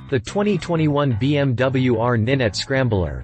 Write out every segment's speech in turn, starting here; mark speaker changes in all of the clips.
Speaker 1: The 2021 BMW R nineT Scrambler.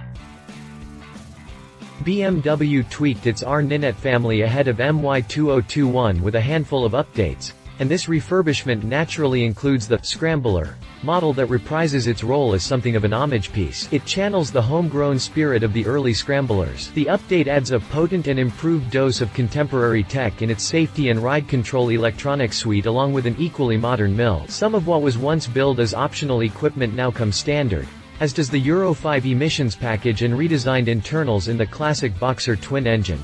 Speaker 1: BMW tweaked its R nineT family ahead of MY2021 with a handful of updates, and this refurbishment naturally includes the Scrambler model that reprises its role as something of an homage piece. It channels the homegrown spirit of the early Scramblers. The update adds a potent and improved dose of contemporary tech in its safety and ride control electronics suite, along with an equally modern mill. Some of what was once billed as optional equipment now comes standard, as does the Euro 5 emissions package and redesigned internals in the classic Boxer twin engine.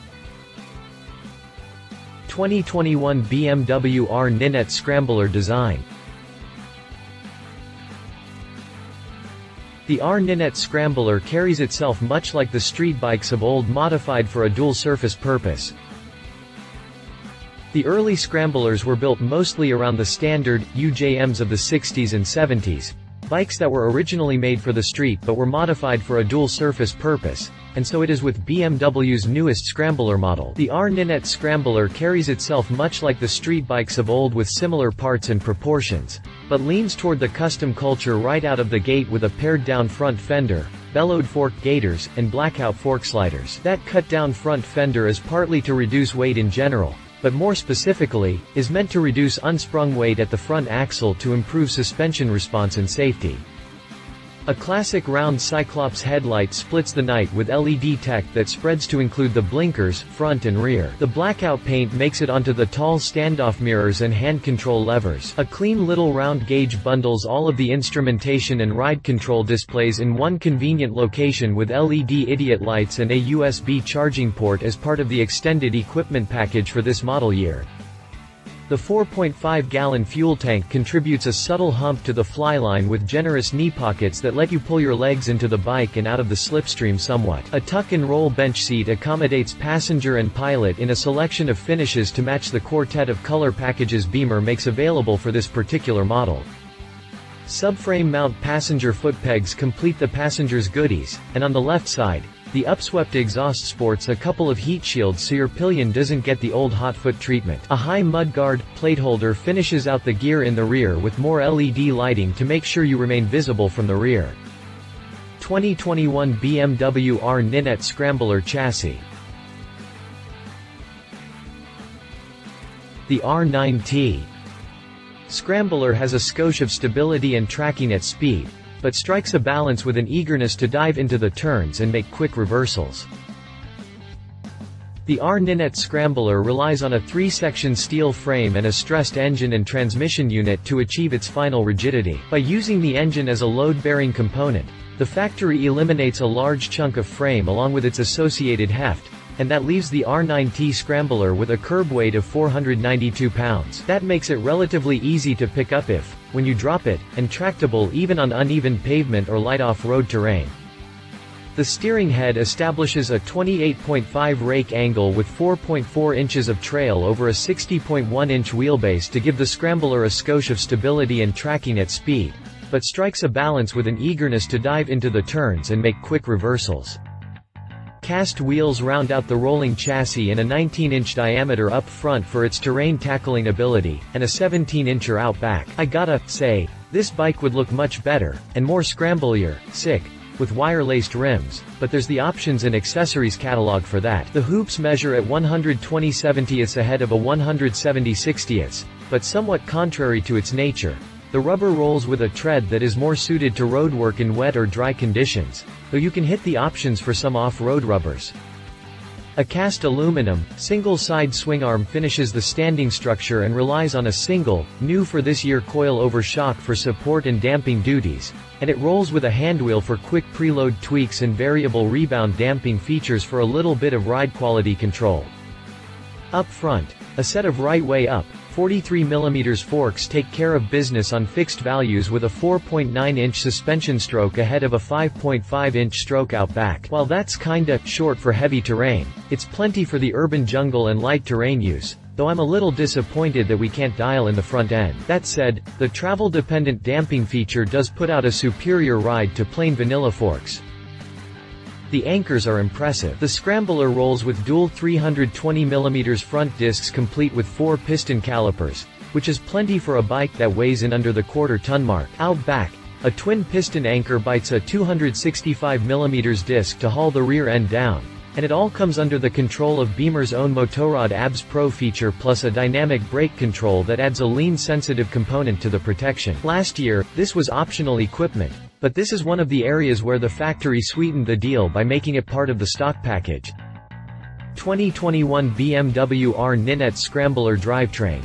Speaker 1: 2021 BMW R nineT Scrambler design. The R nineT Scrambler carries itself much like the street bikes of old, modified for a dual-surface purpose. The early Scramblers were built mostly around the standard UJMs of the 60s and 70s, bikes that were originally made for the street but were modified for a dual-surface purpose, and so it is with BMW's newest Scrambler model. The R nineT Scrambler carries itself much like the street bikes of old with similar parts and proportions, but leans toward the custom culture right out of the gate with a pared-down front fender, bellowed fork gaiters, and blackout fork sliders. That cut-down front fender is partly to reduce weight in general, but more specifically, is meant to reduce unsprung weight at the front axle to improve suspension response and safety. A classic round Cyclops headlight splits the night with LED tech that spreads to include the blinkers, front and rear. The blackout paint makes it onto the tall standoff mirrors and hand control levers. A clean little round gauge bundles all of the instrumentation and ride control displays in one convenient location with LED idiot lights and a USB charging port as part of the extended equipment package for this model year. The 4.5-gallon fuel tank contributes a subtle hump to the flyline with generous knee pockets that let you pull your legs into the bike and out of the slipstream somewhat. A tuck-and-roll bench seat accommodates passenger and pilot in a selection of finishes to match the quartet of color packages Beamer makes available for this particular model. Subframe mount passenger foot pegs complete the passenger's goodies, and on the left side, the upswept exhaust sports a couple of heat shields so your pillion doesn't get the old hot foot treatment. A high mudguard plate holder finishes out the gear in the rear with more LED lighting to make sure you remain visible from the rear. 2021 BMW R nineT Scrambler chassis. The R9T Scrambler has a skosh of stability and tracking at speed, but strikes a balance with an eagerness to dive into the turns and make quick reversals. The R nineT Scrambler relies on a 3-section steel frame and a stressed engine and transmission unit to achieve its final rigidity. By using the engine as a load-bearing component, the factory eliminates a large chunk of frame along with its associated heft, and that leaves the R9T Scrambler with a curb weight of 492 pounds. That makes it relatively easy to pick up when you drop it, and tractable even on uneven pavement or light off-road terrain. The steering head establishes a 28.5 rake angle with 4.4 inches of trail over a 60.1-inch wheelbase to give the Scrambler a skosh of stability and tracking at speed, but strikes a balance with an eagerness to dive into the turns and make quick reversals. Cast wheels round out the rolling chassis and a 19-inch diameter up front for its terrain tackling ability, and a 17-incher out back. I gotta say, this bike would look much better, and more scramblier, with wire-laced rims, but there's the options and accessories catalog for that. The hoops measure at 120/70ths ahead of a 170/60ths, but somewhat contrary to its nature, the rubber rolls with a tread that is more suited to roadwork in wet or dry conditions, though you can hit the options for some off-road rubbers. A cast aluminum, single-side swingarm finishes the standing structure and relies on a single, new for this year coil-over shock for support and damping duties, and it rolls with a handwheel for quick preload tweaks and variable rebound damping features for a little bit of ride quality control. Up front, a set of right-way up, 43mm forks take care of business on fixed values with a 4.9-inch suspension stroke ahead of a 5.5-inch stroke out back. While that's kinda short for heavy terrain, it's plenty for the urban jungle and light terrain use, though I'm a little disappointed that we can't dial in the front end. That said, the travel-dependent damping feature does put out a superior ride to plain vanilla forks. The anchors are impressive. The Scrambler rolls with dual 320mm front discs complete with 4 piston calipers, which is plenty for a bike that weighs in under the quarter-ton mark. Out back, A twin-piston anchor bites a 265mm disc to haul the rear end down. And it all comes under the control of Beamer's own Motorrad ABS Pro feature plus a dynamic brake control that adds a lean-sensitive component to the protection. Last year, this was optional equipment, but this is one of the areas where the factory sweetened the deal by making it part of the stock package. 2021 BMW R nineT Scrambler Drivetrain.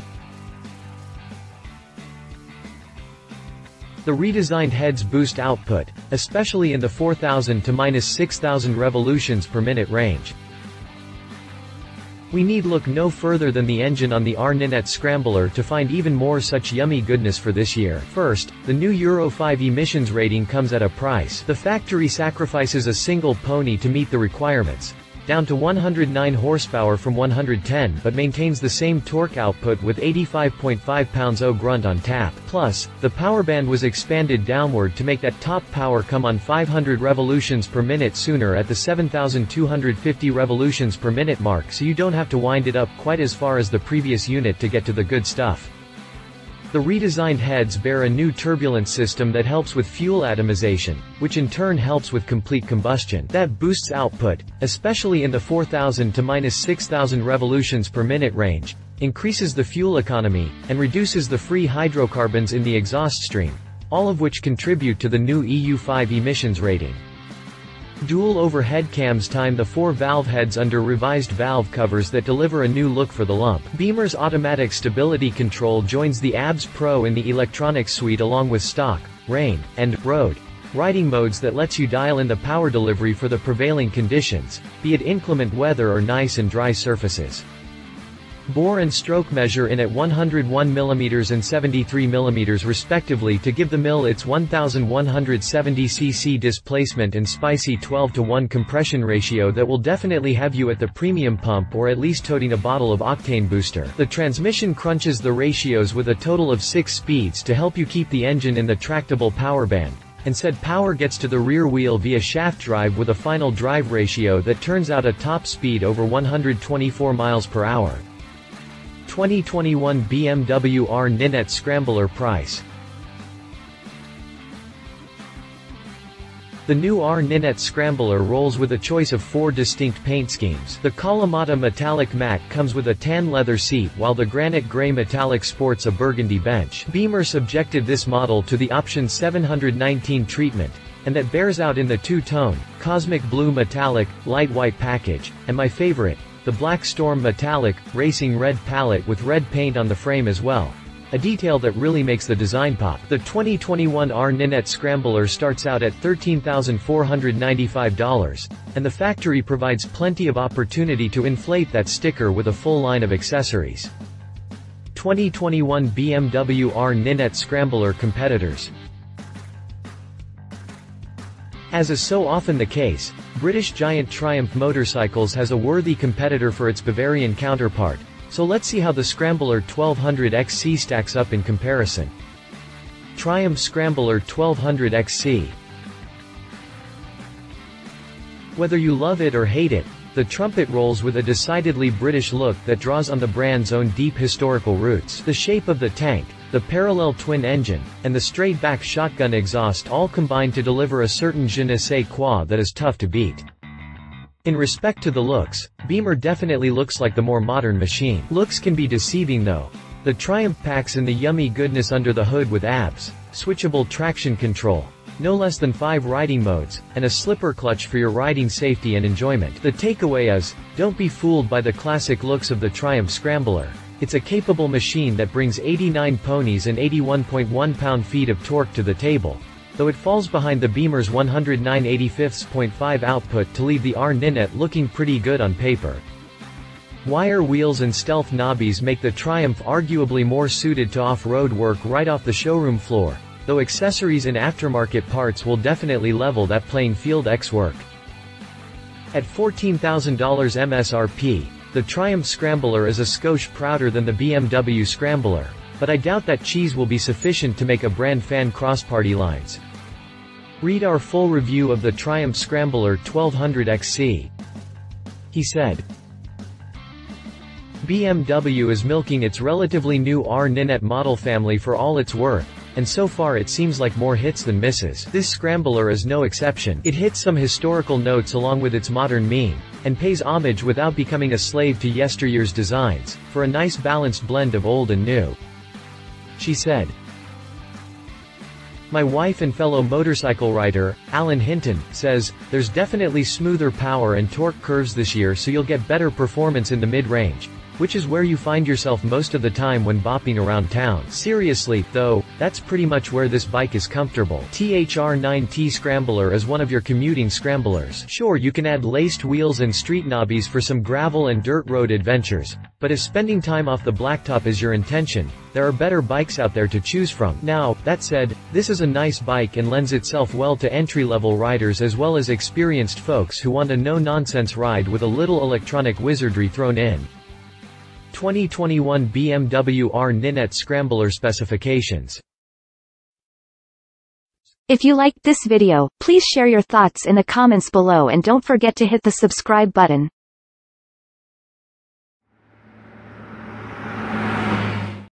Speaker 1: The redesigned heads boost output, especially in the 4,000 to 6,000 revolutions per minute range. We need look no further than the engine on the R nineT Scrambler to find even more such yummy goodness for this year. First, the new Euro 5 emissions rating comes at a price. The factory sacrifices a single pony to meet the requirements, down to 109 horsepower from 110, but maintains the same torque output with 85.5 pounds-o grunt on tap. Plus, the power band was expanded downward to make that top power come on 500 revolutions per minute sooner at the 7,250 revolutions per minute mark, so you don't have to wind it up quite as far as the previous unit to get to the good stuff. The redesigned heads bear a new turbulence system that helps with fuel atomization, which in turn helps with complete combustion. That boosts output, especially in the 4,000 to 6,000 revolutions per minute range, increases the fuel economy, and reduces the free hydrocarbons in the exhaust stream, all of which contribute to the new EU5 emissions rating. Dual overhead cams time the 4 valve heads under revised valve covers that deliver a new look for the lump. Beamer's automatic stability control joins the ABS Pro in the electronics suite along with stock, rain, and road riding modes that lets you dial in the power delivery for the prevailing conditions, be it inclement weather or nice and dry surfaces. Bore and stroke measure in at 101mm and 73mm respectively to give the mill its 1170 cc displacement and spicy 12:1 compression ratio that will definitely have you at the premium pump or at least toting a bottle of octane booster. The transmission crunches the ratios with a total of 6 speeds to help you keep the engine in the tractable power band, and said power gets to the rear wheel via shaft drive with a final drive ratio that turns out a top speed over 124 miles per hour. 2021 BMW R nineT Scrambler price. The new R nineT Scrambler rolls with a choice of 4 distinct paint schemes. The Kalamata Metallic Matte comes with a tan leather seat while the Granite Grey Metallic sports a burgundy bench. Beamer subjected this model to the option 719 treatment, and that bears out in the two-tone, Cosmic Blue Metallic, Light White package, and my favorite, the Black Storm Metallic, Racing Red palette with red paint on the frame as well. A detail that really makes the design pop. The 2021 R nineT Scrambler starts out at $13,495, and the factory provides plenty of opportunity to inflate that sticker with a full line of accessories. 2021 BMW R nineT Scrambler competitors. As is so often the case, British giant Triumph Motorcycles has a worthy competitor for its Bavarian counterpart, so let's see how the Scrambler 1200 XC stacks up in comparison. Triumph Scrambler 1200 XC. Whether you love it or hate it, the trumpet rolls with a decidedly British look that draws on the brand's own deep historical roots. The shape of the tank, the parallel twin engine, and the straight-back shotgun exhaust all combine to deliver a certain je ne sais quoi that is tough to beat. In respect to the looks, Beamer definitely looks like the more modern machine. Looks can be deceiving though. The Triumph packs in the yummy goodness under the hood with ABS, switchable traction control, no less than 5 riding modes, and a slipper clutch for your riding safety and enjoyment. The takeaway is, don't be fooled by the classic looks of the Triumph Scrambler. It's a capable machine that brings 89 ponies and 81.1 pound-feet of torque to the table, though it falls behind the Beamer's 109/85.5 output to leave the R nineT looking pretty good on paper. Wire wheels and stealth knobbies make the Triumph arguably more suited to off-road work right off the showroom floor, though accessories and aftermarket parts will definitely level that playing field work. At $14,000 MSRP, the Triumph Scrambler is a skosh prouder than the BMW Scrambler, but I doubt that cheese will be sufficient to make a brand fan cross-party lines. Read our full review of the Triumph Scrambler 1200 XC. He said, BMW is milking its relatively new R nineT model family for all it's worth, and so far it seems like more hits than misses. This Scrambler is no exception. It hits some historical notes along with its modern mien, and pays homage without becoming a slave to yesteryear's designs, for a nice balanced blend of old and new. She said. My wife and fellow motorcycle rider, Alan Hinton, says, there's definitely smoother power and torque curves this year, so you'll get better performance in the mid-range, which is where you find yourself most of the time when bopping around town. Seriously, though, that's pretty much where this bike is comfortable. THR nineT Scrambler is one of your commuting scramblers. Sure, you can add laced wheels and street knobbies for some gravel and dirt road adventures, but if spending time off the blacktop is your intention, there are better bikes out there to choose from. Now, that said, this is a nice bike and lends itself well to entry-level riders as well as experienced folks who want a no-nonsense ride with a little electronic wizardry thrown in. 2021 BMW R nineT Scrambler specifications.
Speaker 2: If you liked this video, please share your thoughts in the comments below and don't forget to hit the subscribe button.